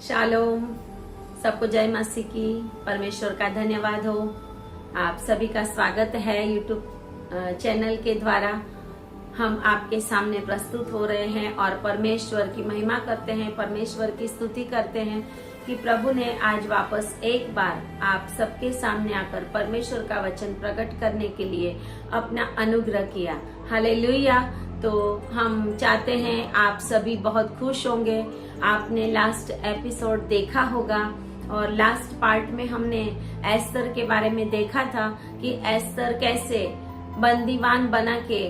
Shalom. सबको जय मसीह की। परमेश्वर का धन्यवाद हो। आप सभी का स्वागत है यूट्यूब चैनल के द्वारा। हम आपके सामने प्रस्तुत हो रहे हैं और परमेश्वर की महिमा करते हैं, परमेश्वर की स्तुति करते हैं कि प्रभु ने आज वापस एक बार आप सबके सामने आकर परमेश्वर का वचन प्रकट करने के लिए अपना अनुग्रह किया। हालेलुया। तो हम चाहते हैं आप सभी बहुत खुश होंगे। आपने लास्ट एपिसोड देखा होगा और लास्ट पार्ट में हमने एस्तर के बारे में देखा था कि एस्तर कैसे बंदीवान बना के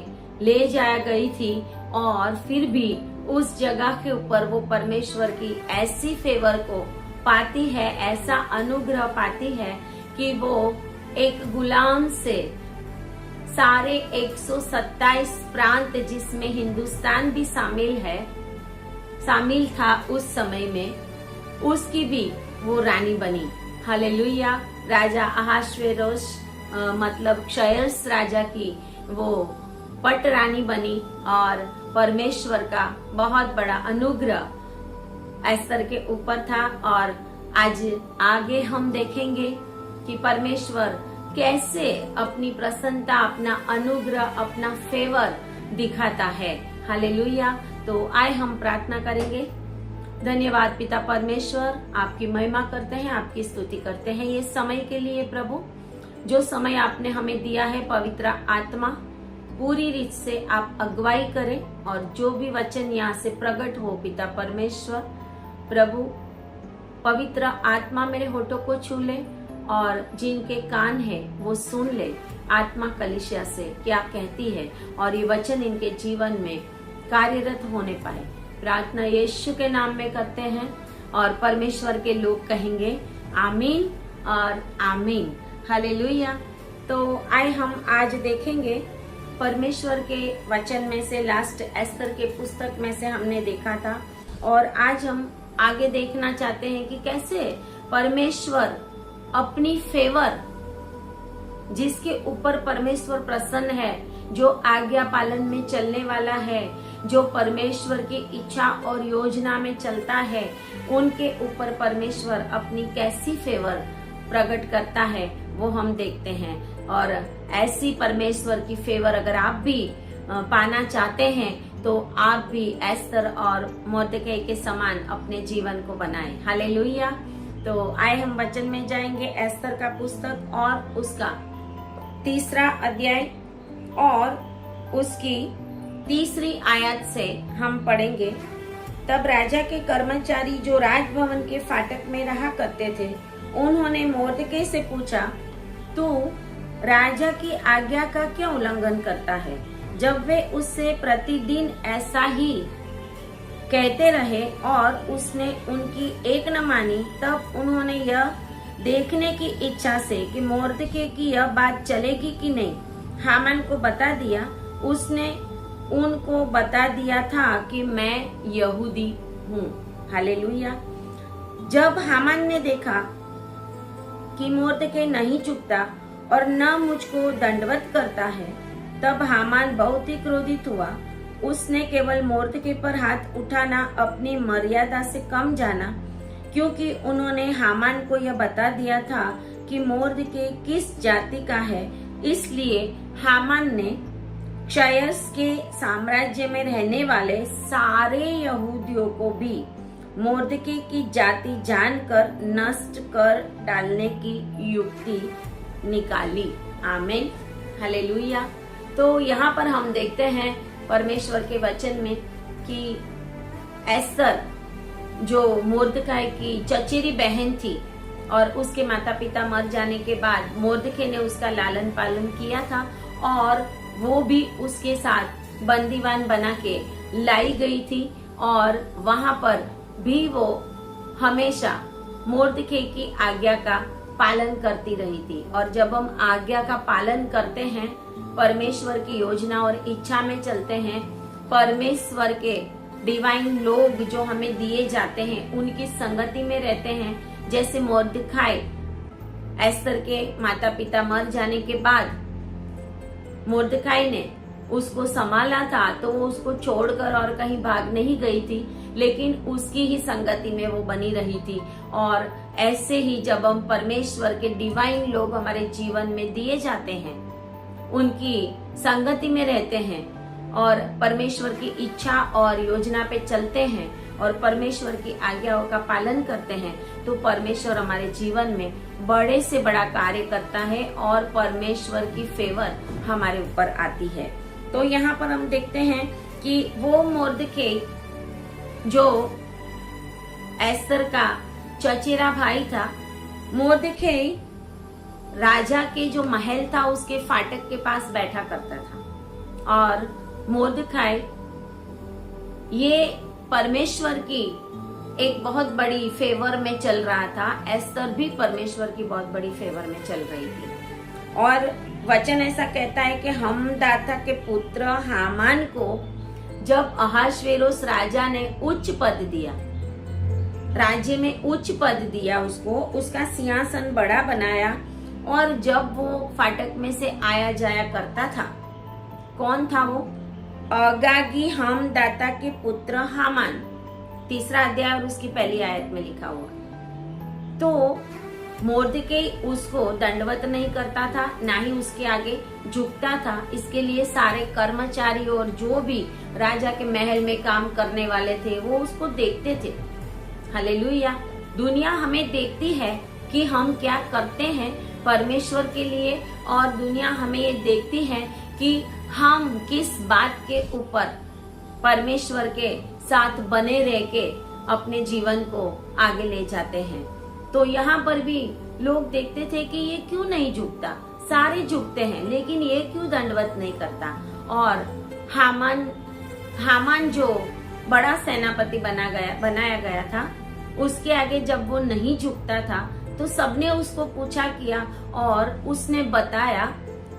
ले जाया गई थी और फिर भी उस जगह के ऊपर वो परमेश्वर की ऐसी फेवर को पाती है, ऐसा अनुग्रह पाती है कि वो एक गुलाम से सारे 127 प्रांत जिसमें हिंदुस्तान भी शामिल था उस समय में, उसकी भी वो रानी बनी। हालेलुया। राजा अहाश्वेरोश मतलब क्षयर्स राजा की वो पट रानी बनी और परमेश्वर का बहुत बड़ा अनुग्रह एस्तर के ऊपर था। और आज आगे हम देखेंगे कि परमेश्वर कैसे अपनी प्रसन्नता, अपना अनुग्रह, अपना फेवर दिखाता है। हालेलुया। तो आए हम प्रार्थना करेंगे। धन्यवाद पिता परमेश्वर, आपकी महिमा करते हैं, आपकी स्तुति करते हैं ये समय के लिए प्रभु, जो समय आपने हमें दिया है। पवित्र आत्मा पूरी रीत से आप अगुवाई करें और जो भी वचन यहाँ से प्रकट हो पिता परमेश्वर प्रभु, पवित्र आत्मा मेरे होठों को छू ले और जिनके कान है वो सुन ले आत्मा कलीसिया से क्या कहती है और ये वचन इनके जीवन में कार्यरत होने पाए। प्रार्थना यीशु के नाम में करते हैं और परमेश्वर के लोग कहेंगे आमीन और आमीन। हालेलुया। तो आए हम आज देखेंगे परमेश्वर के वचन में से, लास्ट एस्तर के पुस्तक में से हमने देखा था और आज हम आगे देखना चाहते हैं कि कैसे परमेश्वर अपनी फेवर, जिसके ऊपर परमेश्वर प्रसन्न है, जो आज्ञा पालन में चलने वाला है, जो परमेश्वर की इच्छा और योजना में चलता है, उनके ऊपर परमेश्वर अपनी कैसी फेवर प्रकट करता है वो हम देखते हैं। और ऐसी परमेश्वर की फेवर अगर आप भी पाना चाहते हैं तो आप भी एस्तर और मोर्देकै के समान अपने जीवन को बनाएं। हालेलुया। तो आए हम वचन में जाएंगे। एस्तर का पुस्तक और उसका 3 अध्याय और उसकी 3 आयत से हम पढ़ेंगे। तब राजा के कर्मचारी जो राजभवन के फाटक में रहा करते थे, उन्होंने मोर्देकै से पूछा, तू राजा की आज्ञा का क्यों उल्लंघन करता है? जब वे उससे प्रतिदिन ऐसा ही कहते रहे और उसने उनकी एक न मानी, तब उन्होंने यह देखने की इच्छा से कि मोर्देकै की यह बात चलेगी कि नहीं, हामान को बता दिया। उसने उनको बता दिया था कि मैं यहूदी हूँ। हालेलुया। जब हामान ने देखा कि मोर्देकै नहीं चुपता और न मुझको दंडवत करता है, तब हामान बहुत ही क्रोधित हुआ। उसने केवल मोर्देकै पर हाथ उठाना अपनी मर्यादा से कम जाना, क्योंकि उन्होंने हामान को यह बता दिया था कि मोर्देकै किस जाति का है। इसलिए हामान ने क्षयर्स के साम्राज्य में रहने वाले सारे यहूदियों को भी मोर्देकै की जाति जानकर नष्ट कर डालने की युक्ति निकाली। आमीन। हालेलुया। तो यहाँ पर हम देखते हैं परमेश्वर के वचन में कि एस्तर जो मोर्देकै की चचेरी बहन थी और उसके माता पिता मर जाने के बाद मोर्देकै ने उसका लालन पालन किया था और वो भी उसके साथ बंदीवान बना के लाई गई थी और वहां पर भी वो हमेशा मोर्देकै की आज्ञा का पालन करती रही थी। और जब हम आज्ञा का पालन करते हैं, परमेश्वर की योजना और इच्छा में चलते हैं, परमेश्वर के डिवाइन लोग जो हमें दिए जाते हैं उनकी संगति में रहते हैं। जैसे मोर्देकै एस्तर के माता पिता मर जाने के बाद मोर्देकै ने उसको संभाला था, तो वो उसको छोड़कर और कहीं भाग नहीं गई थी, लेकिन उसकी ही संगति में वो बनी रही थी। और ऐसे ही जब हम परमेश्वर के डिवाइन लोग हमारे जीवन में दिए जाते हैं, उनकी संगति में रहते हैं और परमेश्वर की इच्छा और योजना पे चलते हैं और परमेश्वर की आज्ञाओं का पालन करते हैं, तो परमेश्वर हमारे जीवन में बड़े से बड़ा कार्य करता है और परमेश्वर की फेवर हमारे ऊपर आती है। तो यहाँ पर हम देखते हैं कि वो मोर्दके जो एस्तर का चचेरा भाई था, मोर्दके राजा के जो महल था उसके फाटक के पास बैठा करता था और मोर्दखाई ये परमेश्वर की एक बहुत बड़ी फेवर में चल रहा था। एस्तर भी परमेश्वर की बहुत बड़ी फेवर में चल रही थी। और वचन ऐसा कहता है कि हमदाता के पुत्र हामान को जब अहाश्वेरोस राजा ने उच्च पद दिया, राज्य में उच्च पद दिया उसको, उसका सिंहासन बड़ा बनाया और जब वो फाटक में से आया जाया करता था, कौन था वो? अगागी हमदाता के पुत्र हामान, 3 अध्याय और उसकी पहली आयत में लिखा हुआ। तो मोर्दके उसको दंडवत नहीं करता था, ना ही उसके आगे झुकता था। इसके लिए सारे कर्मचारी और जो भी राजा के महल में काम करने वाले थे वो उसको देखते थे। हालेलुया। दुनिया हमें देखती है कि हम क्या करते हैं परमेश्वर के लिए, और दुनिया हमें ये देखती है कि हम किस बात के ऊपर परमेश्वर के साथ बने रह के अपने जीवन को आगे ले जाते हैं। तो यहाँ पर भी लोग देखते थे कि ये क्यों नहीं झुकता, सारे झुकते हैं लेकिन ये क्यों दंडवत नहीं करता। और हामान जो बड़ा सेनापति बनाया गया था, उसके आगे जब वो नहीं झुकता था तो सबने उसको पूछा किया और उसने बताया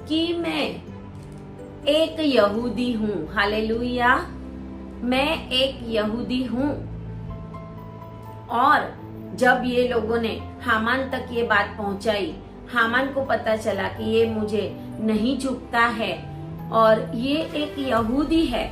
कि मैं एक यहूदी हूँ। हालेलुया, मैं एक यहूदी हूँ। और जब ये लोगों ने हामान तक ये बात पहुंचाई, हामान को पता चला कि ये मुझे नहीं झुकता है और ये एक यहूदी है,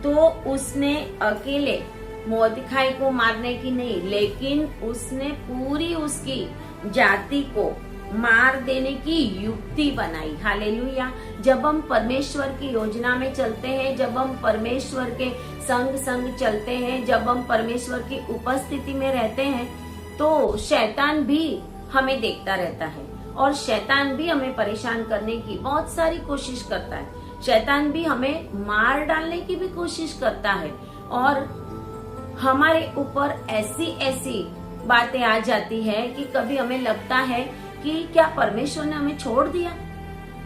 तो उसने अकेले मोर्दखाई को मारने की नहीं, लेकिन उसने पूरी उसकी जाति को मार देने की युक्ति बनाई। हालेलुया। जब हम परमेश्वर की योजना में चलते हैं, जब हम परमेश्वर के संग चलते हैं, जब हम परमेश्वर की उपस्थिति में रहते हैं, तो शैतान भी हमें देखता रहता है और शैतान भी हमें परेशान करने की बहुत सारी कोशिश करता है। शैतान भी हमें मार डालने की भी कोशिश करता है और हमारे ऊपर ऐसी बातें आ जाती है कि कभी हमें लगता है कि क्या परमेश्वर ने हमें छोड़ दिया,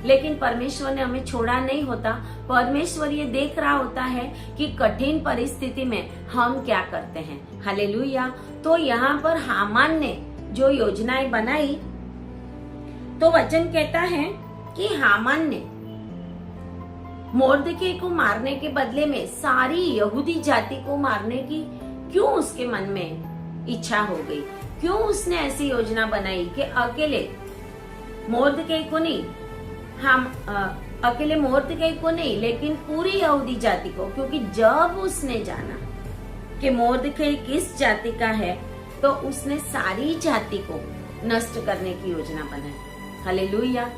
लेकिन परमेश्वर ने हमें छोड़ा नहीं होता। परमेश्वर ये देख रहा होता है कि कठिन परिस्थिति में हम क्या करते हैं। हालेलुया। तो यहाँ पर हामान ने जो योजनाएं बनाई, तो वचन कहता है कि हामान ने मोर्दके को मारने के बदले में सारी यहूदी जाति को मारने की क्यों उसके मन में इच्छा हो गई, क्यों उसने ऐसी योजना बनाई कि अकेले मोर्दके को नहीं, अकेले मोर्दके को नहीं लेकिन पूरी यहूदी जाति को। क्योंकि जब उसने जाना कि मोर्दके किस जाति का है, तो उसने सारी जाति को नष्ट करने की योजना बनाई। हालेलुया।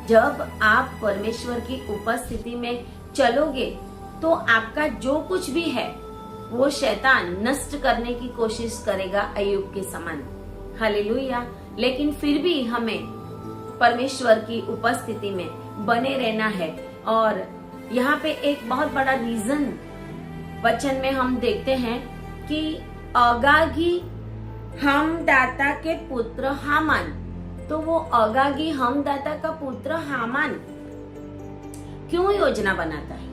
जब आप परमेश्वर की उपस्थिति में चलोगे तो आपका जो कुछ भी है वो शैतान नष्ट करने की कोशिश करेगा, अय्यूब के समान। हालेलुया। लेकिन फिर भी हमें परमेश्वर की उपस्थिति में बने रहना है। और यहाँ पे एक बहुत बड़ा रीजन वचन में हम देखते हैं कि अगागी हमदाता के पुत्र हामान, तो वो अगागी हमदाता का पुत्र हामान क्यों योजना बनाता है,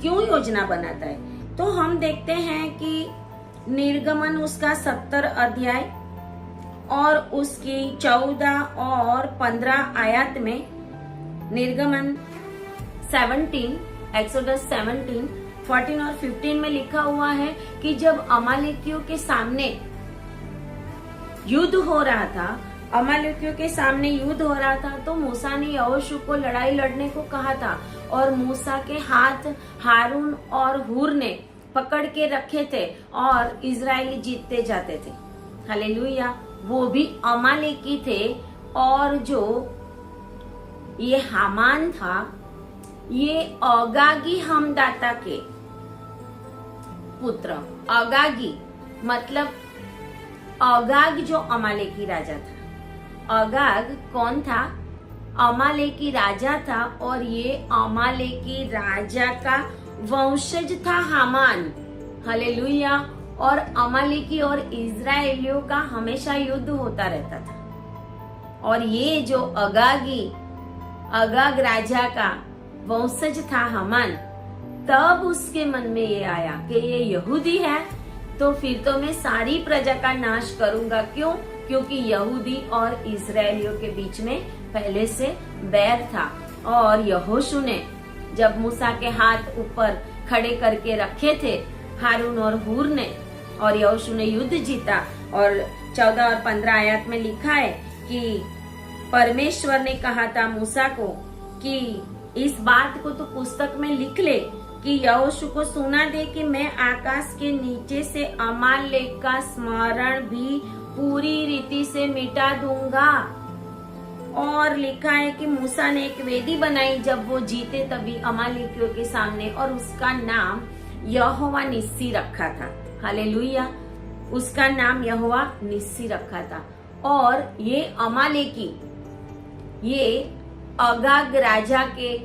क्यों योजना बनाता है? तो हम देखते हैं कि निर्गमन उसका 70 अध्याय और उसकी 14 और 15 आयत में, निर्गमन 17, एक्सोडस 17, 14 और 15 में लिखा हुआ है कि जब अमालेकियों के सामने युद्ध हो रहा था, अमालेकियों के सामने युद्ध हो रहा था, तो मूसा ने यहोशू को लड़ाई लड़ने को कहा था और मूसा के हाथ हारून और हूर ने पकड़ के रखे थे और इजरायली जीतते जाते थे। हालेलुया। वो भी अमालेकी थे। और जो ये हामान था, ये अगागी हमदाता के पुत्र। अगागी मतलब अगाग जो अमालेकी राजा था। अगाग कौन था? अमालेकी राजा था और ये अमालेकी राजा का वंशज था हामान। हालेलुया। और अमालेकी और इजराइलियों का हमेशा युद्ध होता रहता था। और ये जो अगाग राजा का वंशज था हामान, तब उसके मन में ये आया कि ये यहूदी है तो फिर तो मैं सारी प्रजा का नाश करूंगा। क्यों? क्योंकि यहूदी और इजरायलियों के बीच में पहले से बैर था। और यहोशू ने जब मूसा के हाथ ऊपर खड़े करके रखे थे हारून और हूर ने, और यहोशू ने युद्ध जीता, और 14 और 15 आयत में लिखा है कि परमेश्वर ने कहा था मूसा को कि इस बात को तो पुस्तक में लिख ले कि यहोशू को सुना दे कि मैं आकाश के नीचे से अमालेक का स्मरण भी पूरी रीति से मिटा दूंगा। और लिखा है कि मूसा ने एक वेदी बनाई जब वो जीते तभी अमालेकियों के सामने, और उसका नाम यहोवा निस्सी रखा था। हालेलुया। उसका नाम यहोवा निस्सी रखा था। और ये अमालेकी, ये अगाग राजा के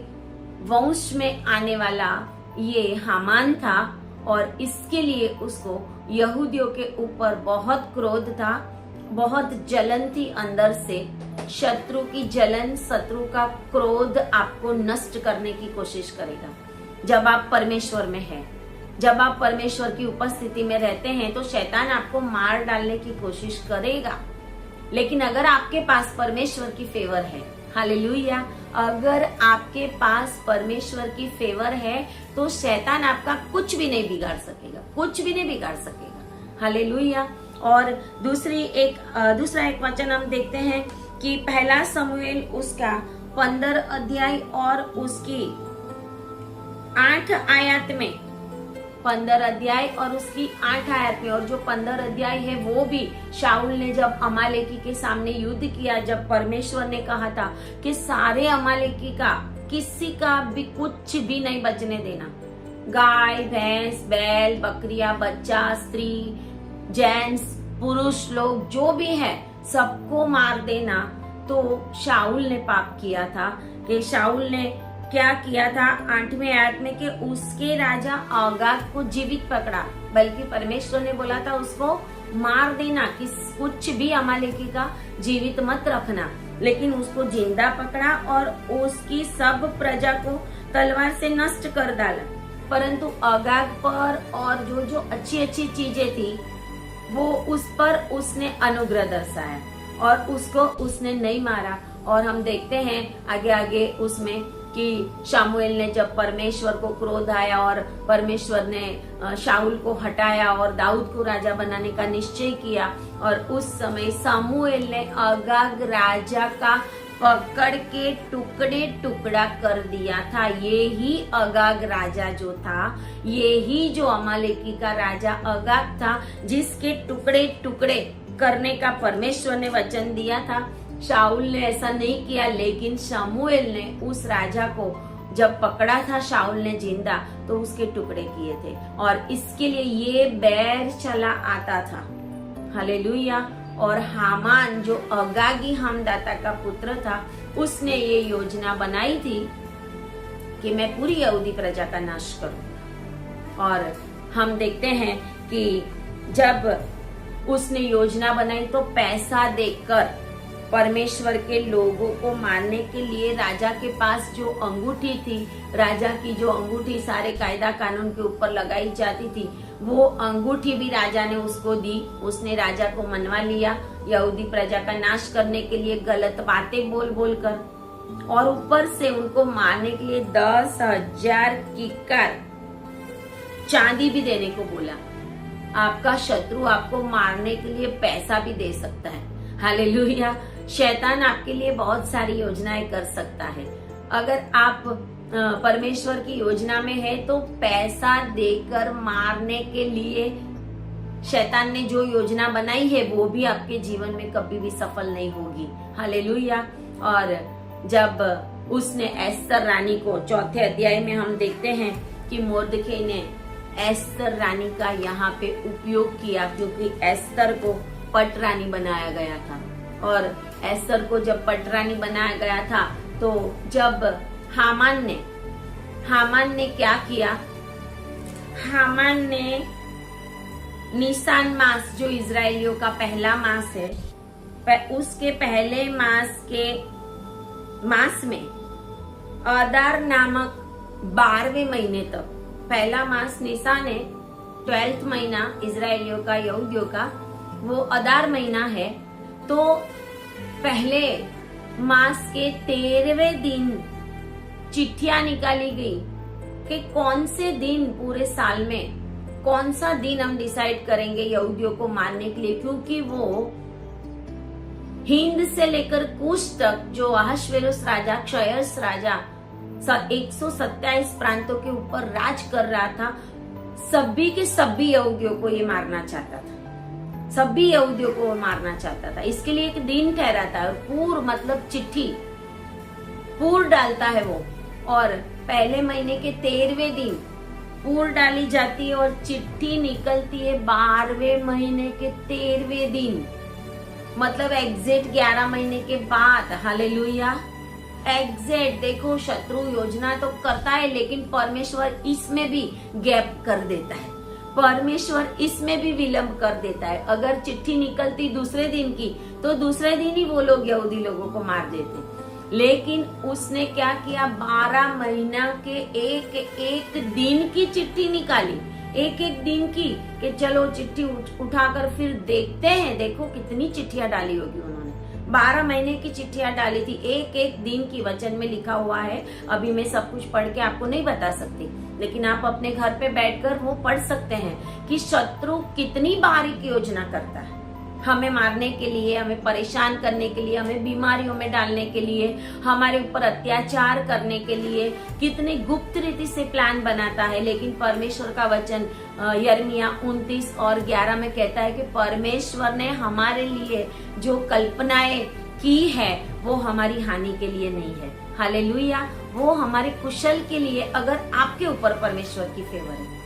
वंश में आने वाला ये हामान था। और इसके लिए उसको यहूदियों के ऊपर बहुत क्रोध था, बहुत जलन थी अंदर से। शत्रु की जलन, शत्रु का क्रोध आपको नष्ट करने की कोशिश करेगा। जब आप परमेश्वर में हैं, जब आप परमेश्वर की उपस्थिति में रहते हैं तो शैतान आपको मार डालने की कोशिश करेगा। लेकिन अगर आपके पास परमेश्वर की फेवर है, हालेलुया, अगर आपके पास परमेश्वर की फेवर है तो शैतान आपका कुछ भी नहीं बिगाड़ सकेगा, कुछ भी नहीं बिगाड़ सकेगा। हालेलुया। और दूसरा एक वचन हम देखते हैं कि पहला शमूएल उसका 15 अध्याय और उसकी 8 आयत में, 15 अध्याय और उसकी 8 आयत में, और जो 15 अध्याय है वो भी शाऊल ने जब अमालेकी के सामने युद्ध किया, जब परमेश्वर ने कहा था कि सारे अमालेकी का किसी का भी कुछ भी नहीं बचने देना, गाय भैंस बैल बकरियां बच्चा स्त्री जेंट्स पुरुष लोग जो भी है सबको मार देना। तो शाऊल ने पाप किया था कि शाऊल ने क्या किया था 8वें आयत में कि उसके राजा अगाग को जीवित पकड़ा, बल्कि परमेश्वर ने बोला था उसको मार देना कि कुछ भी अमालेकी का जीवित मत रखना, लेकिन उसको जिंदा पकड़ा और उसकी सब प्रजा को तलवार से नष्ट कर डाला। परंतु अगाग पर और जो जो अच्छी अच्छी चीजें थी वो उस पर उसने अनुग्रह दर्शाया और उसको उसने नहीं मारा। और हम देखते हैं आगे आगे उसमें कि शामुएल ने जब परमेश्वर को क्रोध आया और परमेश्वर ने शाऊल को हटाया और दाऊद को राजा बनाने का निश्चय किया, और उस समय सामुएल ने अगाग राजा का पकड़ के टुकड़े टुकड़ा कर दिया था। ये ही अगाग राजा जो था, ये ही जो अमालेकी का राजा अगाग था, जिसके टुकड़े टुकड़े करने का परमेश्वर ने वचन दिया था। शाऊल ने ऐसा नहीं किया, लेकिन शमूएल ने उस राजा को जब पकड़ा था शाऊल ने जिंदा, तो उसके टुकड़े किए थे। और इसके लिए ये बैर चला आता था। हालेलुया। और हामान जो अगागी हमदाता का पुत्र था, उसने ये योजना बनाई थी कि मैं पूरी यहूदी प्रजा का नाश करूं। और हम देखते हैं कि जब उसने योजना बनाई तो पैसा देकर परमेश्वर के लोगों को मारने के लिए राजा के पास जो अंगूठी थी, राजा की जो अंगूठी सारे कायदा कानून के ऊपर लगाई जाती थी, वो अंगूठी भी राजा ने उसको दी। उसने राजा को मनवा लिया यहूदी प्रजा का नाश करने के लिए गलत बातें बोल बोल कर, और ऊपर से उनको मारने के लिए 10,000 किक्कर चांदी भी देने को बोला। आपका शत्रु आपको मारने के लिए पैसा भी दे सकता है। हालेलुया। शैतान आपके लिए बहुत सारी योजनाएं कर सकता है। अगर आप परमेश्वर की योजना में है तो पैसा देकर मारने के लिए शैतान ने जो योजना बनाई है वो भी आपके जीवन में कभी भी सफल नहीं होगी। हालेलुया। और जब उसने एस्तर रानी को 4 अध्याय में हम देखते हैं कि मोर्दखे ने एस्तर रानी का यहाँ पे उपयोग किया, क्योंकि एस्तर को पट रानी बनाया गया था। और एस्तर को जब पट रानी बनाया गया था तो जब हामान ने क्या किया, हामान ने निसान मास जो इजरायलियों का पहला मास है, उसके पहले मास में अदार नामक 12वें महीने तक, पहला मास निसान है, 12th महीना इजरायलियों का, यहूदियों का, वो अदार महीना है। तो पहले मास के 13वें दिन चिट्ठियां निकाली गई कि कौन से दिन पूरे साल में, कौन सा दिन हम डिसाइड करेंगे यहूदियों को मारने के लिए, क्योंकि वो हिंद से लेकर कुश तक जो अहश्वेरोस राजा, क्षयर्स राजा 127 प्रांतों के ऊपर राज कर रहा था, सभी के सभी यहूदियों को ये मारना चाहता था, सभी यहूदियों को मारना चाहता था। इसके लिए एक दिन ठहराता है, पूर मतलब चिट्ठी, पूर डालता है वो, और पहले महीने के 13वें दिन पूर डाली जाती है और चिट्ठी निकलती है 12वें महीने के 13वें दिन, मतलब एग्जैक्ट 11 महीने के बाद। हालेलुया। एग्जैक्ट देखो, शत्रु योजना तो करता है लेकिन परमेश्वर इसमें भी गैप कर देता है, परमेश्वर इसमें भी विलंब कर देता है। अगर चिट्ठी निकलती दूसरे दिन की तो दूसरे दिन ही वो लोग यहूदी लोगों को मार देते, लेकिन उसने क्या किया, 12 महीना के एक एक दिन की चिट्ठी निकाली, एक एक दिन की, कि चलो चिट्ठी उठाकर फिर देखते हैं। देखो कितनी चिट्ठियां डाली होगी उन्होंने, 12 महीने की चिट्ठियां डाली थी, एक एक दिन की। वचन में लिखा हुआ है, अभी मैं सब कुछ पढ़ के आपको नहीं बता सकती, लेकिन आप अपने घर पे बैठकर वो पढ़ सकते हैं कि शत्रु कितनी बारीक योजना करता है हमें मारने के लिए, हमें परेशान करने के लिए, हमें बीमारियों में डालने के लिए, हमारे ऊपर अत्याचार करने के लिए, कितनी गुप्त रीति से प्लान बनाता है। लेकिन परमेश्वर का वचन यिर्मयाह 29 और 11 में कहता है कि परमेश्वर ने हमारे लिए जो कल्पनाएं की है वो हमारी हानि के लिए नहीं है। हालेलुया। वो हमारे कुशल के लिए। अगर आपके ऊपर परमेश्वर की फेवर है,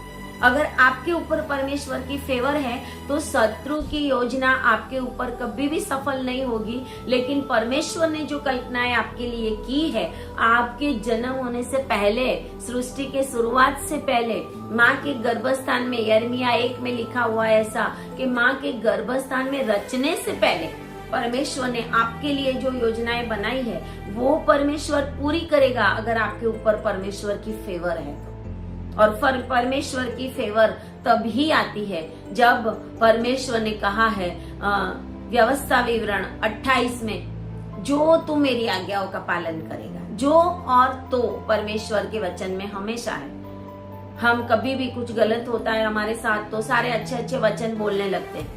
अगर आपके ऊपर परमेश्वर की फेवर है तो शत्रु की योजना आपके ऊपर कभी भी सफल नहीं होगी। लेकिन परमेश्वर ने जो कल्पनाएं आपके लिए की है, आपके जन्म होने से पहले, सृष्टि के शुरुआत से पहले, माँ के गर्भस्थान में, यिर्मयाह 1 में लिखा हुआ है ऐसा कि माँ के गर्भस्थान में रचने से पहले परमेश्वर ने आपके लिए जो योजनाएं बनाई है वो परमेश्वर पूरी करेगा, अगर आपके ऊपर परमेश्वर की फेवर है तो। और परमेश्वर की फेवर तभी आती है जब परमेश्वर ने कहा है व्यवस्था विवरण 28 में, जो तू मेरी आज्ञाओं का पालन करेगा। जो और तो परमेश्वर के वचन में हमेशा है। हम कभी भी कुछ गलत होता है हमारे साथ तो सारे अच्छे अच्छे वचन बोलने लगते हैं,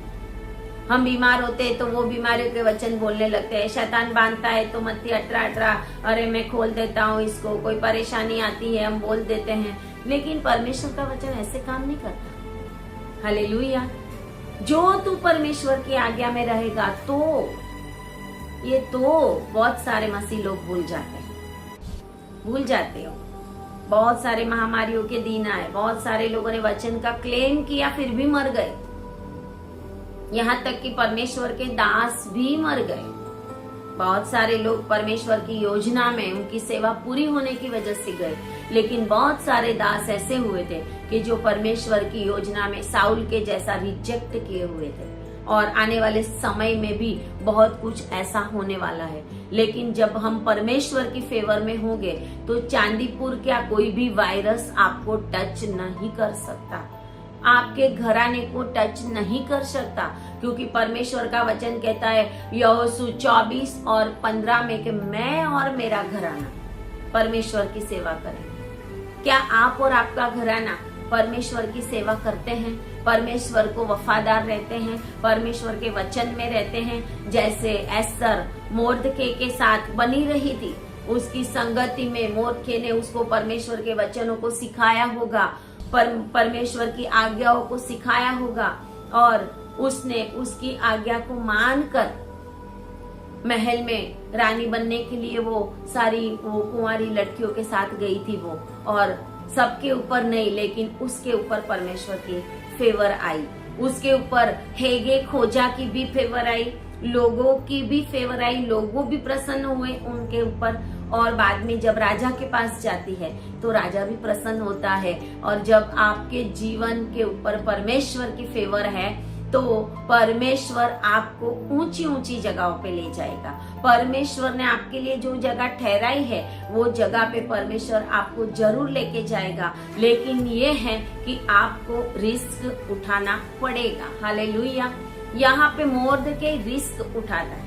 हम बीमार होते हैं तो वो बीमारियों के वचन बोलने लगते हैं, शैतान बांधता है तो मत्ती 18:18, अरे मैं खोल देता हूँ इसको, कोई परेशानी आती है हम बोल देते हैं। लेकिन परमेश्वर का वचन ऐसे काम नहीं करता। हालेलुया। जो तू परमेश्वर की आज्ञा में रहेगा तो, ये तो बहुत सारे मसीह लोग भूल जाते हो। बहुत सारे महामारियों के दिन आए, बहुत सारे लोगों ने वचन का क्लेम किया फिर भी मर गए, यहाँ तक कि परमेश्वर के दास भी मर गए। बहुत सारे लोग परमेश्वर की योजना में उनकी सेवा पूरी होने की वजह से गए, लेकिन बहुत सारे दास ऐसे हुए थे कि जो परमेश्वर की योजना में साउल के जैसा रिजेक्ट किए हुए थे। और आने वाले समय में भी बहुत कुछ ऐसा होने वाला है। लेकिन जब हम परमेश्वर की फेवर में होंगे तो चांदीपुर क्या कोई भी वायरस आपको टच नहीं कर सकता, आपके घराने को टच नहीं कर सकता, क्योंकि परमेश्वर का वचन कहता है यहोशू 24 और 15 में कि मैं और मेरा घराना परमेश्वर की सेवा करेंगे। क्या आप और आपका घराना परमेश्वर की सेवा करते हैं, परमेश्वर को वफादार रहते हैं, परमेश्वर के वचन में रहते हैं? जैसे एस्तर मोर्दके के साथ बनी रही थी, उसकी संगति में मोर्दकै ने उसको परमेश्वर के वचनों को सिखाया होगा, परमेश्वर की आज्ञाओं को सिखाया होगा और उसने उसकी आज्ञा को मानकर महल में रानी बनने के लिए वो सारी वो कुंवारी लड़कियों के साथ गई थी वो, और सबके ऊपर नहीं लेकिन उसके ऊपर परमेश्वर की फेवर आई, उसके ऊपर हेगे खोजा की भी फेवर आई, लोगों की भी फेवर आई, लोगों भी प्रसन्न हुए उनके ऊपर। और बाद में जब राजा के पास जाती है तो राजा भी प्रसन्न होता है। और जब आपके जीवन के ऊपर परमेश्वर की फेवर है तो परमेश्वर आपको ऊंची ऊंची जगहों पे ले जाएगा। परमेश्वर ने आपके लिए जो जगह ठहराई है वो जगह पे परमेश्वर आपको जरूर लेके जाएगा, लेकिन ये है कि आपको रिस्क उठाना पड़ेगा। हालेलुया। यहाँ पे मोर्दकै रिस्क उठाता है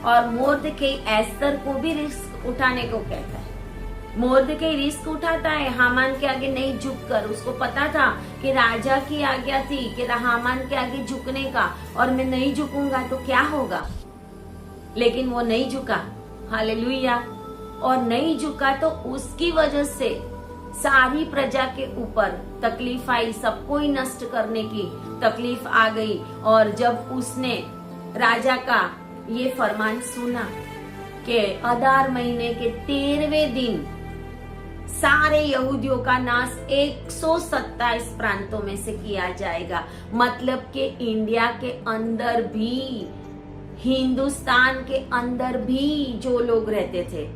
और मोर्दकै एस्तर को भी रिस्क उठाने को कहता है। मोर्दकै रिस्क उठाता है हामान के आगे नहीं झुककर, उसको पता था कि राजा की आज्ञा थी कि हामान के आगे झुकने का, और मैं नहीं झुकूंगा तो क्या होगा, लेकिन वो नहीं झुका। हालेलुया। और नहीं झुका तो उसकी वजह से सारी प्रजा के ऊपर तकलीफ आई, सबको ही नष्ट करने की तकलीफ आ गई। और जब उसने राजा का ये फरमान सुना कि अदार महीने के 13वें दिन सारे यहूदियों का नाश 127 प्रांतों में से किया जाएगा, मतलब कि इंडिया के अंदर भी, हिंदुस्तान के अंदर भी जो लोग रहते थे,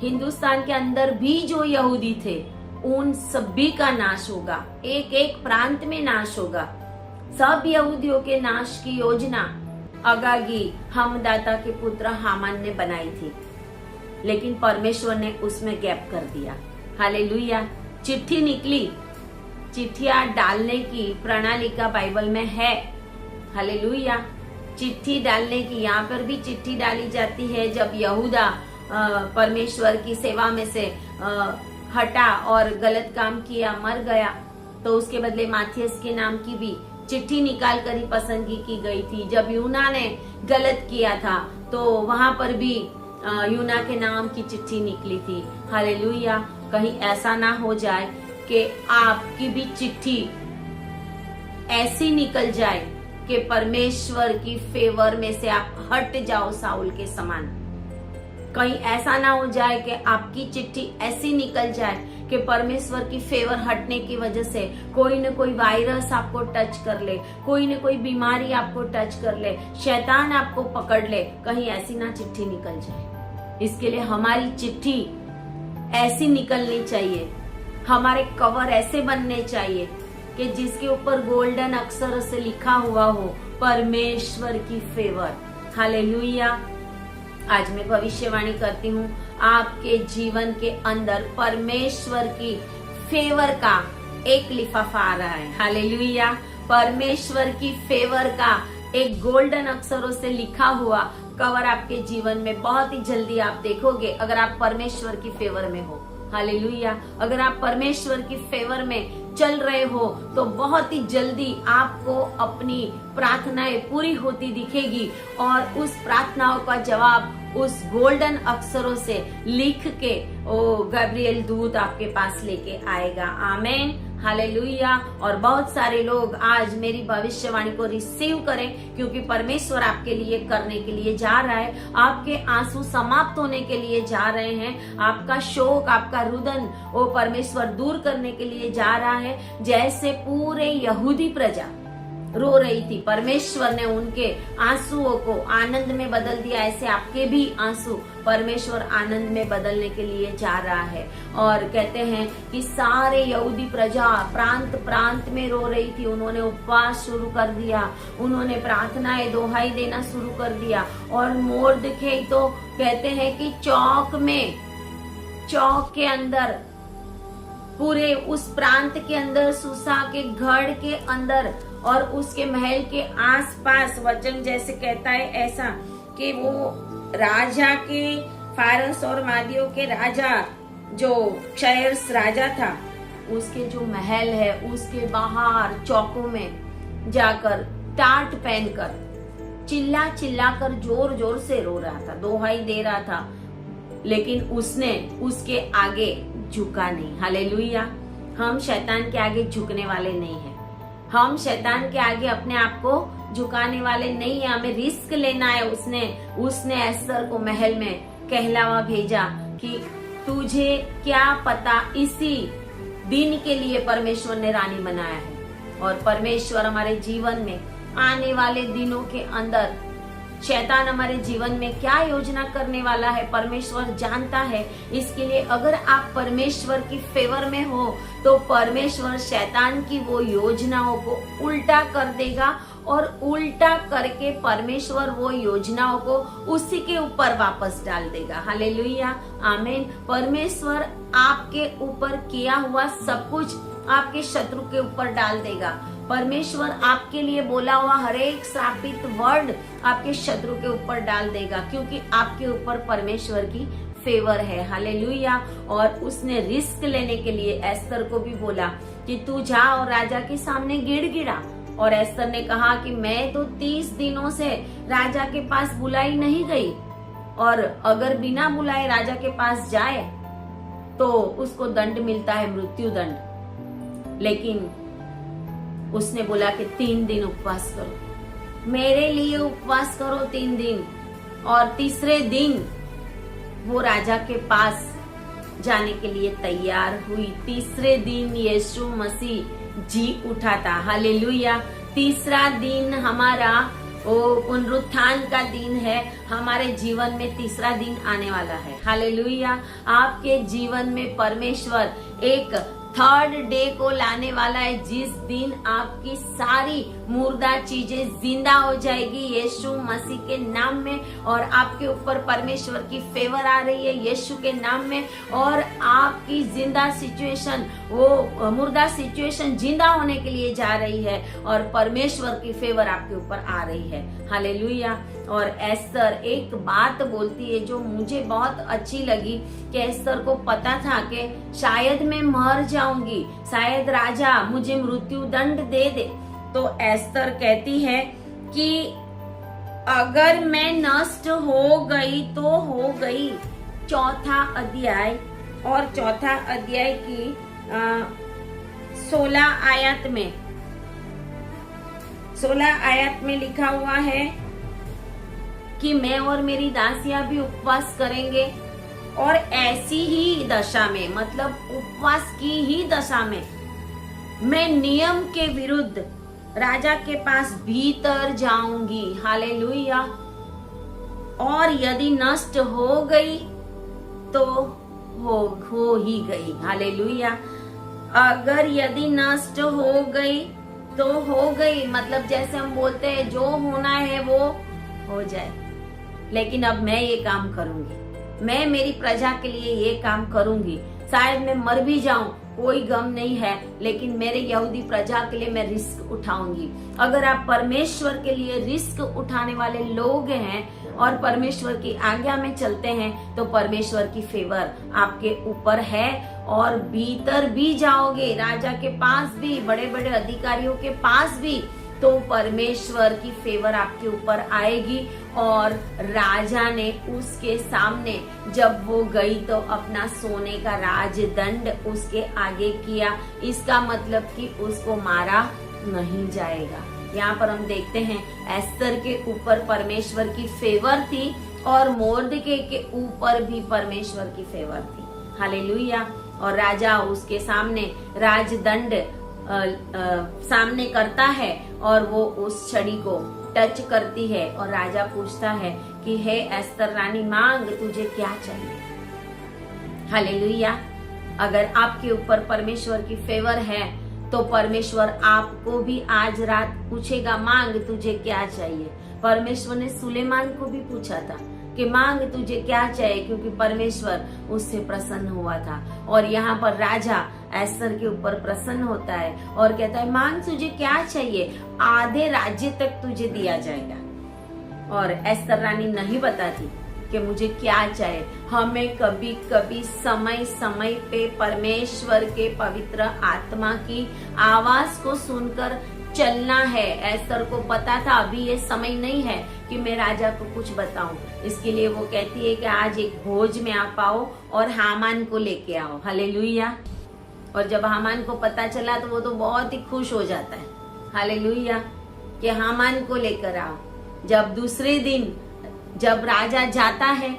हिंदुस्तान के अंदर भी जो यहूदी थे, उन सभी का नाश होगा, एक एक प्रांत में नाश होगा। सब यहूदियों के नाश की योजना अगागी हमदाता के पुत्र हामान ने बनाई थी, लेकिन परमेश्वर ने उसमें गैप कर दिया। हालेलुया। चिट्ठी निकली, चिट्ठियां डालने की प्रणाली का बाइबल में है। हालेलुया। चिट्ठी डालने की, यहाँ पर भी चिट्ठी डाली जाती है जब यहूदा परमेश्वर की सेवा में से हटा और गलत काम किया, मर गया, तो उसके बदले माथियस के नाम की भी चिट्ठी निकाल कर ही पसंदगी की गई थी। जब यूना ने गलत किया था तो वहां पर भी यूना के नाम की चिट्ठी निकली थी। हालेलुया। कहीं ऐसा ना हो जाए कि आपकी भी चिट्ठी ऐसी निकल जाए कि परमेश्वर की फेवर में से आप हट जाओ साउल के समान। कहीं ऐसा ना हो जाए कि आपकी चिट्ठी ऐसी निकल जाए कि परमेश्वर की फेवर हटने की वजह से कोई न कोई वायरस आपको टच कर ले, कोई न कोई बीमारी आपको टच कर ले, शैतान आपको पकड़ ले, कहीं ऐसी ना चिट्ठी निकल जाए। इसके लिए हमारी चिट्ठी ऐसी निकलनी चाहिए, हमारे कवर ऐसे बनने चाहिए कि जिसके ऊपर गोल्डन अक्षर से लिखा हुआ हो परमेश्वर की फेवर। हालेलुया। आज मैं भविष्यवाणी करती हूँ, आपके जीवन के अंदर परमेश्वर की फेवर का एक लिफाफा आ रहा है। हालेलुया। परमेश्वर की फेवर का एक गोल्डन अक्षरों से लिखा हुआ कवर आपके जीवन में बहुत ही जल्दी आप देखोगे, अगर आप परमेश्वर की फेवर में हो। हालेलुया। अगर आप परमेश्वर की फेवर में चल रहे हो तो बहुत ही जल्दी आपको अपनी प्रार्थनाएं पूरी होती दिखेगी और उस प्रार्थनाओं का जवाब उस गोल्डन अक्षरों से लिख के गब्रिएल दूत आपके पास लेके आएगा। आमेन। हालेलुया। और बहुत सारे लोग आज मेरी भविष्यवाणी को रिसीव करें, क्योंकि परमेश्वर आपके लिए करने के लिए जा रहा है। आपके आंसू समाप्त होने के लिए जा रहे हैं, आपका शोक, आपका रुदन वो परमेश्वर दूर करने के लिए जा रहा है। जैसे पूरे यहूदी प्रजा रो रही थी, परमेश्वर ने उनके आंसुओं को आनंद में बदल दिया, ऐसे आपके भी आंसू परमेश्वर आनंद में बदलने के लिए जा रहा है। और कहते हैं कि सारे यहूदी प्रजा प्रांत प्रांत में रो रही थी, उन्होंने उपवास शुरू कर दिया, उन्होंने प्रार्थनाएं दोहाई देना शुरू कर दिया। और मोर्दकै तो कहते हैं कि चौक के अंदर, पूरे उस प्रांत के अंदर, सूसा के गढ़ के अंदर और उसके महल के आसपास, वचन जैसे कहता है ऐसा कि वो राजा के, फारस और मादियों के राजा जो क्षयर्स राजा था, उसके जो महल है उसके बाहर चौकों में जाकर टाट पहनकर चिल्ला चिल्ला कर जोर जोर से रो रहा था, दोहाई दे रहा था, लेकिन उसने उसके आगे झुका नहीं। हालेलुया। हम शैतान के आगे झुकने वाले नहीं हैं। हम शैतान के आगे अपने आप को झुकाने वाले नहीं है। हमें रिस्क लेना है। उसने एस्तर को महल में कहलावा भेजा कि तुझे क्या पता इसी दिन के लिए परमेश्वर ने रानी बनाया है। और परमेश्वर हमारे जीवन में आने वाले दिनों के अंदर शैतान हमारे जीवन में क्या योजना करने वाला है परमेश्वर जानता है। इसके लिए अगर आप परमेश्वर की फेवर में हो तो परमेश्वर शैतान की वो योजनाओं को उल्टा कर देगा और उल्टा करके परमेश्वर वो योजनाओं को उसी के ऊपर वापस डाल देगा। हालेलुया, आमीन। परमेश्वर आपके ऊपर किया हुआ सब कुछ आपके शत्रु के ऊपर डाल देगा। परमेश्वर आपके लिए बोला हुआ हर एक श्रापित वर्ड आपके शत्रु के ऊपर डाल देगा, क्योंकि आपके ऊपर परमेश्वर की फेवर है। हालेलुया। और उसने रिस्क लेने के लिए एस्तर को भी बोला कि तू जा और राजा के सामने गिड़गिड़ा। और एस्तर ने कहा कि मैं तो 30 दिनों से राजा के पास बुलाई नहीं गई, और अगर बिना बुलाए राजा के पास जाए तो उसको दंड मिलता है, मृत्यु दंड। लेकिन उसने बोला कि 3 दिन उपवास करो, मेरे लिए उपवास करो 3 दिन। और तीसरे दिन वो राजा के पास जाने के लिए तैयार हुई। तीसरे दिन यीशु मसीह जी उठा था। हालेलुया। तीसरा दिन हमारा वो पुनरुत्थान का दिन है। हमारे जीवन में तीसरा दिन आने वाला है। हालेलुया। आपके जीवन में परमेश्वर एक थर्ड डे को लाने वाला है, जिस दिन आपकी सारी मुर्दा चीजें जिंदा हो जाएगी यीशु मसीह के नाम में। और आपके ऊपर परमेश्वर की फेवर आ रही है यीशु के नाम में। और आपकी जिंदा सिचुएशन, वो मुर्दा सिचुएशन जिंदा होने के लिए जा रही है और परमेश्वर की फेवर आपके ऊपर आ रही है। हालेलुया। और एस्तर एक बात बोलती है जो मुझे बहुत अच्छी लगी कि एस्तर को पता था कि शायद मैं मर जाऊंगी, शायद राजा मुझे मृत्यु दंड दे दे। तो एस्तर कहती है कि अगर मैं नष्ट हो गई तो हो गई। चौथा अध्याय और चौथा अध्याय की 16 आयत में लिखा हुआ है कि मैं और मेरी दासियां भी उपवास करेंगे, और ऐसी ही दशा में, मतलब उपवास की ही दशा में, मैं नियम के विरुद्ध राजा के पास भीतर जाऊंगी। हालेलुया। और यदि नष्ट हो गई तो हो ही गई। हालेलुया। अगर यदि नष्ट हो गई तो हो गई, मतलब जैसे हम बोलते हैं जो होना है वो हो जाए। लेकिन अब मैं ये काम करूंगी, मैं मेरी प्रजा के लिए ये काम करूंगी। शायद मैं मर भी जाऊं, कोई गम नहीं है, लेकिन मेरे यहूदी प्रजा के लिए मैं रिस्क उठाऊंगी। अगर आप परमेश्वर के लिए रिस्क उठाने वाले लोग हैं और परमेश्वर की आज्ञा में चलते हैं तो परमेश्वर की फेवर आपके ऊपर है। और भीतर भी जाओगे, राजा के पास भी, बड़े बड़े अधिकारियों के पास भी, तो परमेश्वर की फेवर आपके ऊपर आएगी। और राजा ने उसके सामने जब वो गई तो अपना सोने का राजदंड उसके आगे किया। इसका मतलब कि उसको मारा नहीं जाएगा। यहाँ पर हम देखते हैं एस्तर के ऊपर परमेश्वर की फेवर थी और मोर्दके के ऊपर भी परमेश्वर की फेवर थी। हालेलुया। और राजा उसके सामने राजदंड सामने करता है और वो उस छड़ी को टच करती है और राजा पूछता है कि हे एस्तर रानी, मांग, तुझे क्या चाहिए। हालेलुया। अगर आपके ऊपर परमेश्वर की फेवर है तो परमेश्वर आपको भी आज रात पूछेगा, मांग, तुझे क्या चाहिए। परमेश्वर ने सुलेमान को भी पूछा था कि मांग, तुझे क्या चाहिए, क्योंकि परमेश्वर उससे प्रसन्न हुआ था। और यहाँ पर राजा एस्तर के ऊपर प्रसन्न होता है और कहता है, मांग, तुझे क्या चाहिए, आधे राज्य तक तुझे दिया जाएगा। और एस्तर रानी नहीं बताती कि मुझे क्या चाहिए। हमें कभी कभी समय समय पे परमेश्वर के पवित्र आत्मा की आवाज को सुनकर चलना है। एस्तर को पता था अभी ये समय नहीं है कि मैं राजा को कुछ बताऊं, इसके लिए वो कहती है कि आज एक भोज में आप आओ और हामान को लेके आओ। हालेलुया। और जब हामान को पता चला तो वो तो बहुत ही खुश हो जाता है। हालेलुया, कि हामान को लेकर आओ। जब दूसरे दिन जब राजा जाता है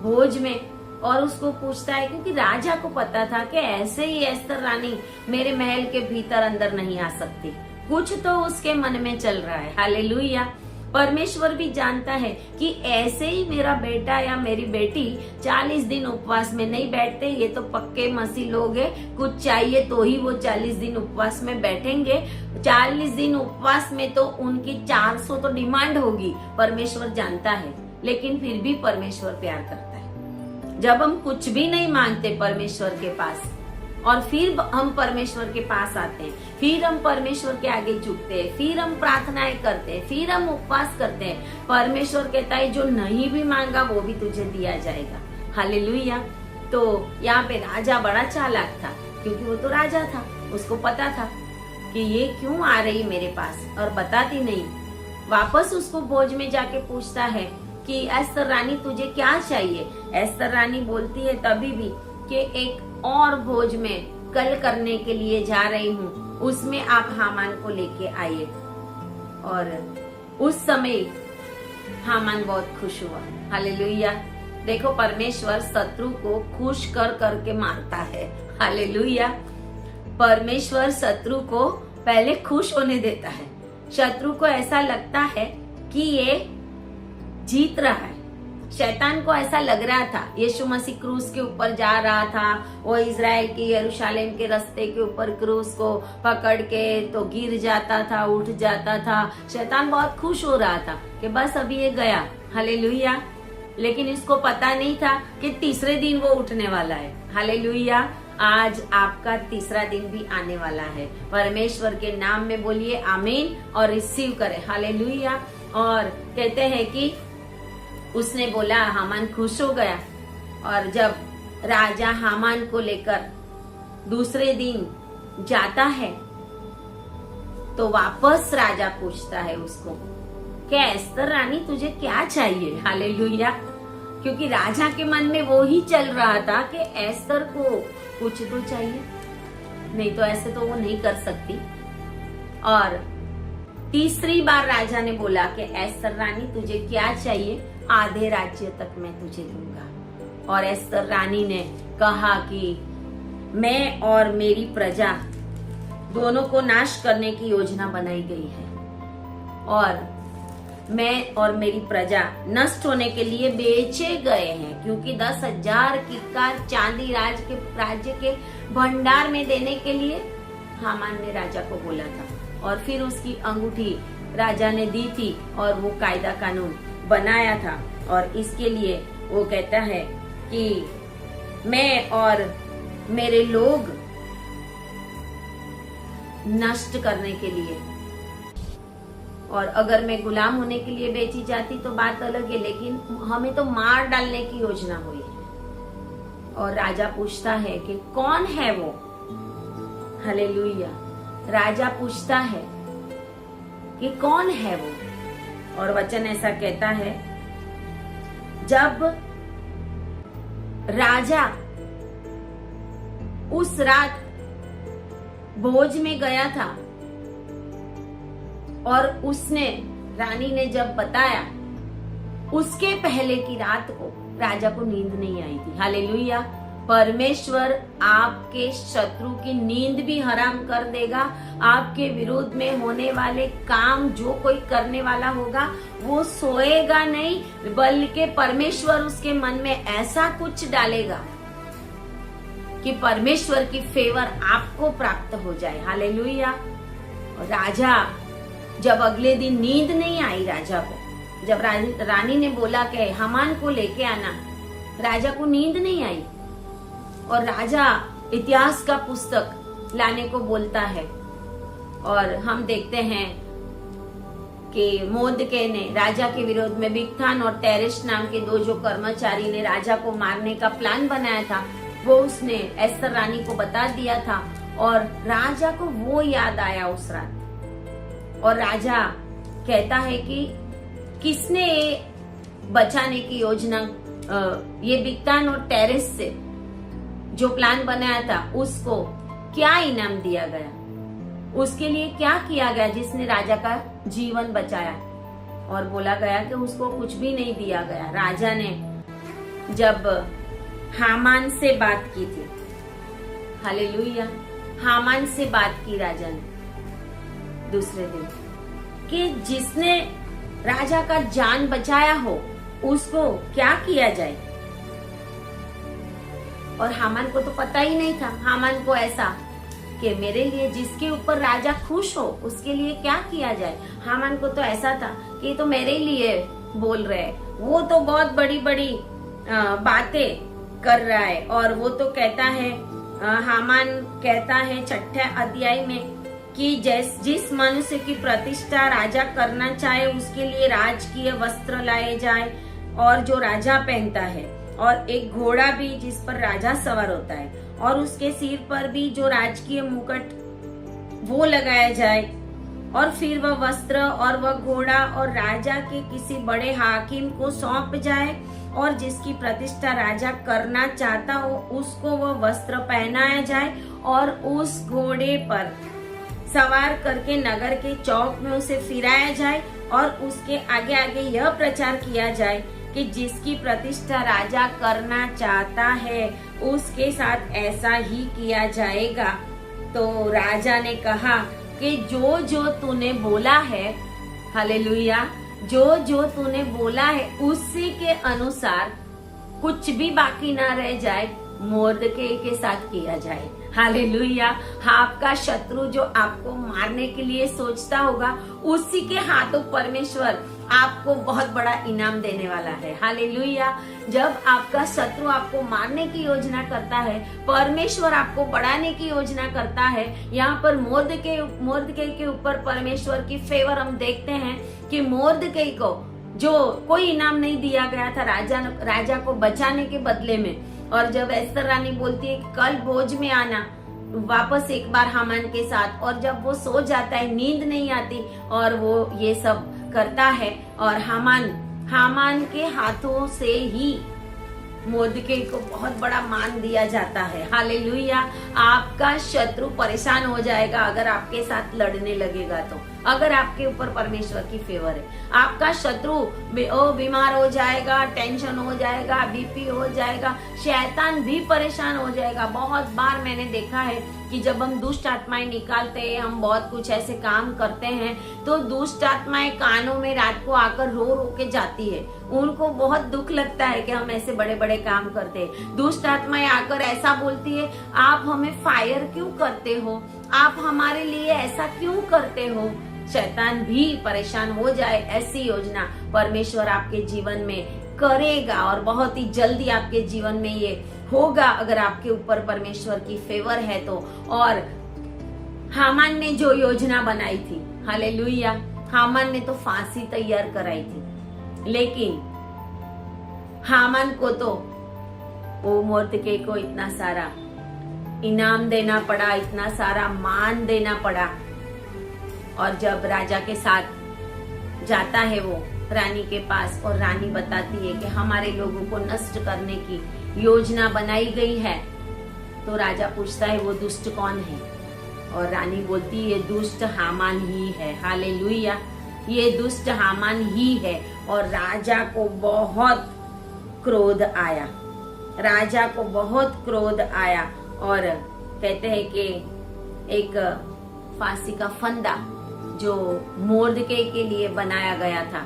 भोज में और उसको पूछता है, क्योंकि राजा को पता था कि ऐसे ही एस्तर रानी मेरे महल के भीतर अंदर नहीं आ सकती, कुछ तो उसके मन में चल रहा है। हालेलुया। परमेश्वर भी जानता है कि ऐसे ही मेरा बेटा या मेरी बेटी 40 दिन उपवास में नहीं बैठते, ये तो पक्के मसीह लोग हैं, कुछ चाहिए तो ही वो 40 दिन उपवास में बैठेंगे। 40 दिन उपवास में तो उनकी 400 तो डिमांड होगी, परमेश्वर जानता है, लेकिन फिर भी परमेश्वर प्यार करता है। जब हम कुछ भी नहीं मांगते परमेश्वर के पास और फिर हम परमेश्वर के पास आते हैं, फिर हम परमेश्वर के आगे झुकते हैं, फिर हम प्रार्थनाएं करते हैं, फिर हम उपवास करते हैं, परमेश्वर कहता है जो नहीं भी मांगा वो भी तुझे दिया जाएगा। हालेलुया। तो यहाँ पे राजा बड़ा चालाक था, क्योंकि वो तो राजा था, उसको पता था कि ये क्यों आ रही मेरे पास और बताती नहीं। वापस उसको भोज में जाके पूछता है कि एस्तर रानी तुझे क्या चाहिए। एस्तर रानी बोलती है तभी भी कि एक और भोज में कल करने के लिए जा रही हूँ, उसमें आप हामान को लेके आइए। और उस समय हामान बहुत खुश हुआ। हालेलुया। देखो, परमेश्वर शत्रु को खुश कर करके मारता है। हालेलुया। परमेश्वर शत्रु को पहले खुश होने देता है। शत्रु को ऐसा लगता है कि ये जीत रहा है। शैतान को ऐसा लग रहा था, यीशु मसीह क्रूस के ऊपर जा रहा था, वो इज़राइल के यरूशलेम के रास्ते के ऊपर क्रूस को पकड़ के तो गिर जाता था, उठ जाता था। शैतान बहुत खुश हो रहा था कि बस अभी ये गया। हालेलुया। लेकिन इसको पता नहीं था कि तीसरे दिन वो उठने वाला है। हालेलुया। आज आपका तीसरा दिन भी आने वाला है। परमेश्वर के नाम में बोलिए आमीन और रिसीव करें। हालेलुया। और कहते हैं कि उसने बोला, हामान खुश हो गया। और जब राजा हामान को लेकर दूसरे दिन जाता है तो वापस राजा पूछता है उसको कि एस्तर रानी तुझे क्या चाहिए। हालेलुया। क्योंकि राजा के मन में वो ही चल रहा था कि एस्तर को कुछ तो चाहिए, नहीं तो ऐसे तो वो नहीं कर सकती। और तीसरी बार राजा ने बोला कि एस्तर रानी तुझे क्या चाहिए, आधे राज्य तक मैं तुझे दूंगा। और एस्तर रानी ने कहा कि मैं और मेरी प्रजा दोनों को नाश करने की योजना बनाई गई है और मैं और मेरी प्रजा नष्ट होने के लिए बेचे गए हैं, क्योंकि 10,000 किक्कार चांदी राज्य के भंडार में देने के लिए हामान ने राजा को बोला था। और फिर उसकी अंगूठी राजा ने दी थी और वो कायदा कानून बनाया था। और इसके लिए वो कहता है कि मैं और मेरे लोग नष्ट करने के लिए, और अगर मैं गुलाम होने के लिए बेची जाती तो बात अलग है, लेकिन हमें तो मार डालने की योजना हुई है। और राजा पूछता है कि कौन है वो। हालेलुया। राजा पूछता है कि कौन है वो। और वचन ऐसा कहता है, जब राजा उस रात भोज में गया था और उसने रानी ने जब बताया, उसके पहले की रात को राजा को नींद नहीं आई थी। हालेलुया। परमेश्वर आपके शत्रु की नींद भी हराम कर देगा। आपके विरोध में होने वाले काम जो कोई करने वाला होगा वो सोएगा नहीं, बल्कि परमेश्वर उसके मन में ऐसा कुछ डालेगा कि परमेश्वर की फेवर आपको प्राप्त हो जाए। हालेलुया। और राजा जब अगले दिन नींद नहीं आई राजा को, जब रानी ने बोला कि हामान को लेके आना, राजा को नींद नहीं आई और राजा इतिहास का पुस्तक लाने को बोलता है। और हम देखते हैं कि मोर्देकै ने राजा के विरोध में बिगथान और तेरेश नाम के दो जो कर्मचारी ने राजा को मारने का प्लान बनाया था, वो उसने एस्तर रानी को बता दिया था। और राजा को वो याद आया उस रात और राजा कहता है कि किसने ये बचाने की योजना, ये बिक्तान और टेरेस से जो प्लान बनाया था उसको क्या इनाम दिया गया, उसके लिए क्या किया गया जिसने राजा का जीवन बचाया। और बोला गया कि उसको कुछ भी नहीं दिया गया। राजा ने जब हामान से बात की थी, हालेलुया, हामान से बात की राजा ने दूसरे दिन कि जिसने राजा का जान बचाया हो उसको क्या किया जाए। और हामान को तो पता ही नहीं था, हामान को ऐसा कि मेरे लिए जिसके ऊपर राजा खुश हो उसके लिए क्या किया जाए। हामान को तो ऐसा था कि तो मेरे लिए बोल रहे हैं, वो तो बहुत बड़ी बड़ी बातें कर रहा है। और वो तो कहता है, हामान कहता है 6 अध्याय में कि जिस मनुष्य की प्रतिष्ठा राजा करना चाहे उसके लिए राजकीय वस्त्र लाए जाए और जो राजा पहनता है, और एक घोड़ा भी जिस पर राजा सवार होता है, और उसके सिर पर भी जो राजकीय मुकुट वो लगाया जाए, और फिर वह वस्त्र और वह घोड़ा और राजा के किसी बड़े हाकिम को सौंप जाए, और जिसकी प्रतिष्ठा राजा करना चाहता हो उसको वह वस्त्र पहनाया जाए, और उस घोड़े पर सवार करके नगर के चौक में उसे फिराया जाए, और उसके आगे आगे यह प्रचार किया जाए कि जिसकी प्रतिष्ठा राजा करना चाहता है उसके साथ ऐसा ही किया जाएगा। तो राजा ने कहा कि जो जो तूने बोला है, हालेलुया, जो जो तूने बोला है उसी के अनुसार कुछ भी बाकी ना रह जाए, मोर्दकै के साथ किया जाए। हालेलुया। आपका शत्रु जो आपको मारने के लिए सोचता होगा उसी के हाथों परमेश्वर आपको बहुत बड़ा इनाम देने वाला है। हालेलुया। जब आपका शत्रु आपको मारने की योजना करता है, परमेश्वर आपको बढ़ाने की योजना करता है। यहाँ पर मोर्दकै के ऊपर परमेश्वर की फेवर हम देखते हैं कि मोर्दकै को जो कोई इनाम नहीं दिया गया था राजा को बचाने के बदले में। और जब एस्तर रानी बोलती है कि कल भोज में आना वापस एक बार हामान के साथ, और जब वो सो जाता है, नींद नहीं आती और वो ये सब करता है, और हामान के हाथों से ही मोर्दकै को बहुत बड़ा मान दिया जाता है। हालेलुया। आपका शत्रु परेशान हो जाएगा अगर आपके साथ लड़ने लगेगा तो, अगर आपके ऊपर परमेश्वर की फेवर है। आपका शत्रु बीमार हो जाएगा, टेंशन हो जाएगा, बीपी हो जाएगा, शैतान भी परेशान हो जाएगा। बहुत बार मैंने देखा है कि जब हम दुष्ट आत्माएं निकालते हैं, हम बहुत कुछ ऐसे काम करते हैं, तो दुष्ट आत्माएं कानों में रात को आकर रो रो के जाती है। उनको बहुत दुख लगता है कि हम ऐसे बड़े बड़े काम करते हैं। दुष्ट आत्माएं आकर ऐसा बोलती है, आप हमें फायर क्यों करते हो, आप हमारे लिए ऐसा क्यों करते हो। शैतान भी परेशान हो जाए, ऐसी योजना परमेश्वर आपके जीवन में करेगा, और बहुत ही जल्दी आपके जीवन में ये होगा अगर आपके ऊपर परमेश्वर की फेवर है तो। और हामान ने जो योजना बनाई थी, हालेलुया, हामान ने तो फांसी तैयार कराई थी, लेकिन हामान को तो वो मोर्दकै को इतना सारा इनाम देना पड़ा, इतना सारा मान देना पड़ा। और जब राजा के साथ जाता है वो रानी के पास, और रानी बताती है कि हमारे लोगों को नष्ट करने की योजना बनाई गई है, तो राजा पूछता है वो दुष्ट कौन है, और रानी बोलती है ये दुष्ट हामान ही है। हालेलुया। ये दुष्ट हामान ही है। और राजा को बहुत क्रोध आया, राजा को बहुत क्रोध आया, और कहते हैं कि एक फांसी का फंदा जो मोर्दकै के लिए बनाया गया था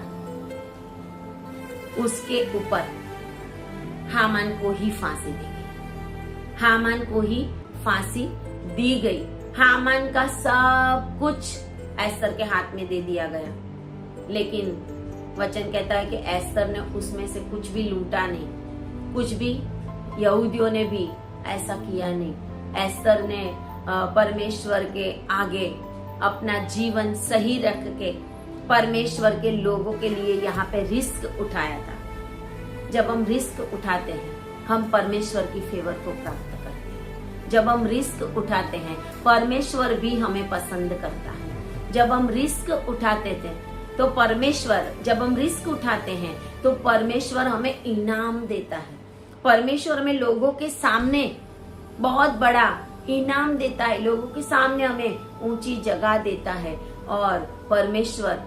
उसके ऊपर हामान को ही फांसी दी गई, हामान को ही फांसी दी गई। हामान का सब कुछ एस्तर के हाथ में दे दिया गया, लेकिन वचन कहता है कि एस्तर ने उसमें से कुछ भी लूटा नहीं, कुछ भी यहूदियों ने भी ऐसा किया नहीं। एस्तर ने परमेश्वर के आगे अपना जीवन सही रख के परमेश्वर के लोगों के लिए यहाँ पे रिस्क उठाया था। जब हम रिस्क उठाते हैं हम परमेश्वर की फेवर को प्राप्त करते हैं। जब हम रिस्क उठाते हैं परमेश्वर भी हमें पसंद करता है। जब हम रिस्क उठाते थे तो परमेश्वर, जब हम रिस्क उठाते हैं तो परमेश्वर हमें इनाम देता है। परमेश्वर हमें लोगों के सामने बहुत बड़ा इनाम देता है, लोगों के सामने हमें ऊंची जगह देता है। और परमेश्वर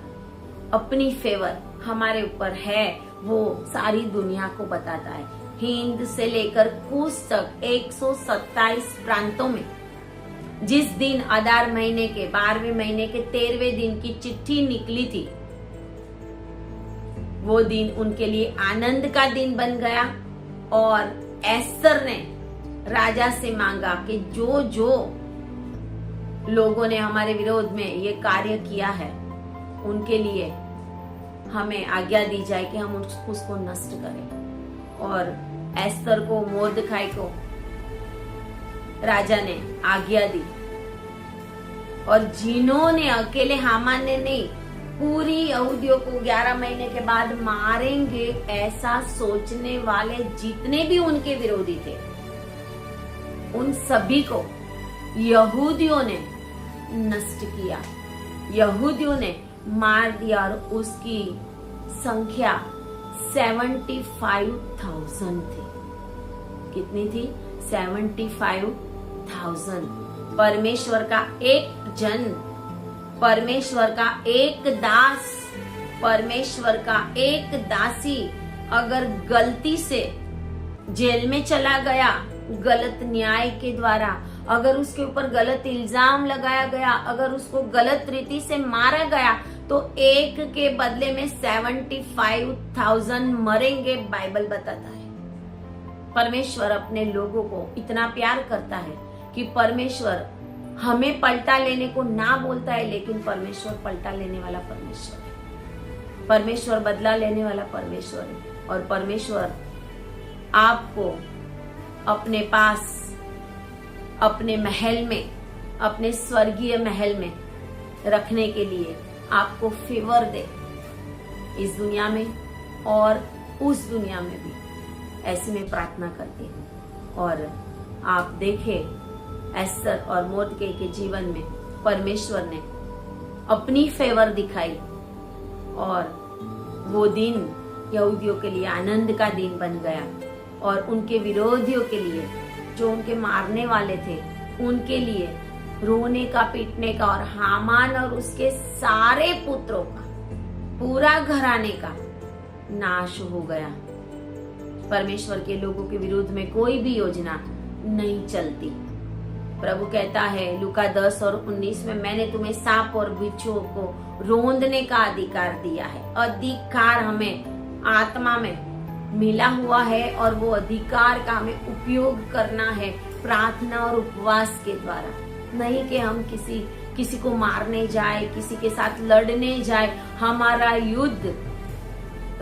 अपनी फेवर हमारे ऊपर है, वो सारी दुनिया को बताता है। हिंद से लेकर कूच तक 127 प्रांतों में जिस दिन अदार महीने के 12वें महीने के 13वें दिन की चिट्ठी निकली थी, वो दिन उनके लिए आनंद का दिन बन गया। और एस्तर ने राजा से मांगा कि जो जो लोगों ने हमारे विरोध में ये कार्य किया है उनके लिए हमें आज्ञा दी जाए कि हम उसको नष्ट करें। और एस्तर को, मोर्दखाई को राजा ने आज्ञा दी। और जिन्होंने, अकेले हामान ने नहीं, पूरी यहूदियों को 11 महीने के बाद मारेंगे ऐसा सोचने वाले जितने भी उनके विरोधी थे, उन सभी को यहूदियों ने नष्ट किया, यहूदियों ने मार दिया। और उसकी संख्या 75,000 थी। कितनी थी? 75,000। परमेश्वर का एक जन, परमेश्वर का एक दास, परमेश्वर का एक दासी अगर गलती से जेल में चला गया, गलत न्याय के द्वारा, अगर उसके ऊपर गलत इल्जाम लगाया गया, अगर उसको गलत रीति से मारा गया, तो एक के बदले में 75,000 मरेंगे, बाइबल बताता है। परमेश्वर अपने लोगों को इतना प्यार करता है कि परमेश्वर हमें पलटा लेने को ना बोलता है, लेकिन परमेश्वर पलटा लेने वाला परमेश्वर है। परमेश्वर बदला लेने वाला परमेश्वर है। और परमेश्वर आपको अपने पास, अपने महल में, अपने स्वर्गीय महल में रखने के लिए आपको फेवर दे, इस दुनिया में और उस दुनिया में भी। ऐसी मैं प्रार्थना करती हूँ। और आप देखें एस्तर और मोर्दकै के जीवन में परमेश्वर ने अपनी फेवर दिखाई और वो दिन यहूदियों के लिए आनंद का दिन बन गया। और उनके विरोधियों के लिए, जो उनके मारने वाले थे, उनके लिए रोने का, पीटने का, और हामान और उसके सारे पुत्रों का, पूरा घराने का नाश हो गया। परमेश्वर के लोगों के विरुद्ध में कोई भी योजना नहीं चलती। प्रभु कहता है लूका 10 और 19 में, मैंने तुम्हें सांप और बिच्छुओं को रोंदने का अधिकार दिया है। अधिकार हमें आत्मा में मिला हुआ है और वो अधिकार का हमें उपयोग करना है प्रार्थना और उपवास के द्वारा। नहीं कि हम किसी को मारने जाए, किसी के साथ लड़ने जाए। हमारा युद्ध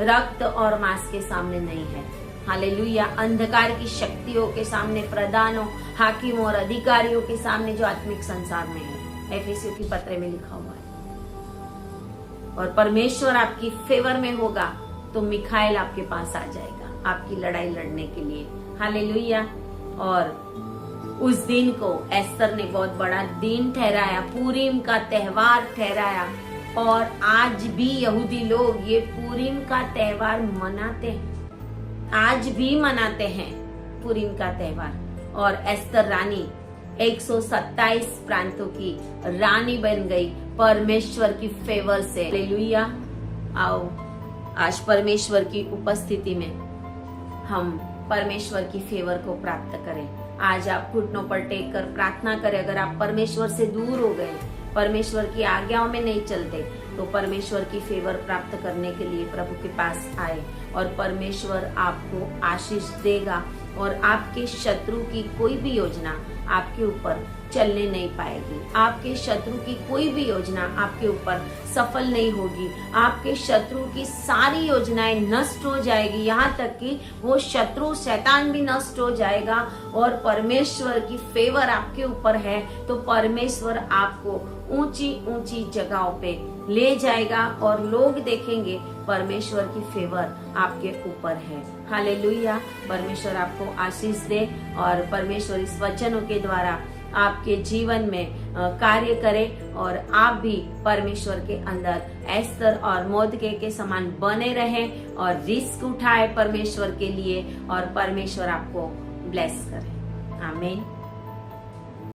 रक्त और मांस के सामने नहीं है। हालेलुया। अंधकार की शक्तियों के सामने, प्रधानों, हाकिमों और अधिकारियों के सामने जो आत्मिक संसार में है, एफेसियों की पत्र में लिखा हुआ है। और परमेश्वर आपकी फेवर में होगा तो मिखाएल आपके पास आ जाएगा आपकी लड़ाई लड़ने के लिए। हालेलुया। और उस दिन को एस्तर ने बहुत बड़ा दिन ठहराया, पूरीम का त्योहार ठहराया। और आज भी यहूदी लोग ये पूरीम का त्योहार मनाते हैं, आज भी मनाते हैं पूरीम का त्योहार। और एस्तर रानी 127 प्रांतों की रानी बन गई परमेश्वर की फेवर से। हालेलुया। आओ आज परमेश्वर की उपस्थिति में हम परमेश्वर की फेवर को प्राप्त करें। आज आप घुटनों पर टेक कर प्रार्थना करें। अगर आप परमेश्वर से दूर हो गए, परमेश्वर की आज्ञाओं में नहीं चलते, तो परमेश्वर की फेवर प्राप्त करने के लिए प्रभु के पास आए और परमेश्वर आपको आशीष देगा। और आपके शत्रु की कोई भी योजना आपके ऊपर चलने नहीं पाएगी। आपके शत्रु की कोई भी योजना आपके ऊपर सफल नहीं होगी। आपके शत्रु की सारी योजनाएं नष्ट हो जाएगी, यहाँ तक कि वो शत्रु शैतान भी नष्ट हो जाएगा। और परमेश्वर की फेवर आपके ऊपर है तो परमेश्वर आपको ऊंची ऊंची जगहों पे ले जाएगा और लोग देखेंगे परमेश्वर की फेवर आपके ऊपर है। हालेलुया। परमेश्वर आपको आशीष दे और परमेश्वर इस वचनों के द्वारा आपके जीवन में कार्य करे और आप भी परमेश्वर के अंदर एस्तर और मोर्दकै के समान बने रहें और रिस्क उठाए परमेश्वर के लिए, और परमेश्वर आपको ब्लेस करे। आमीन।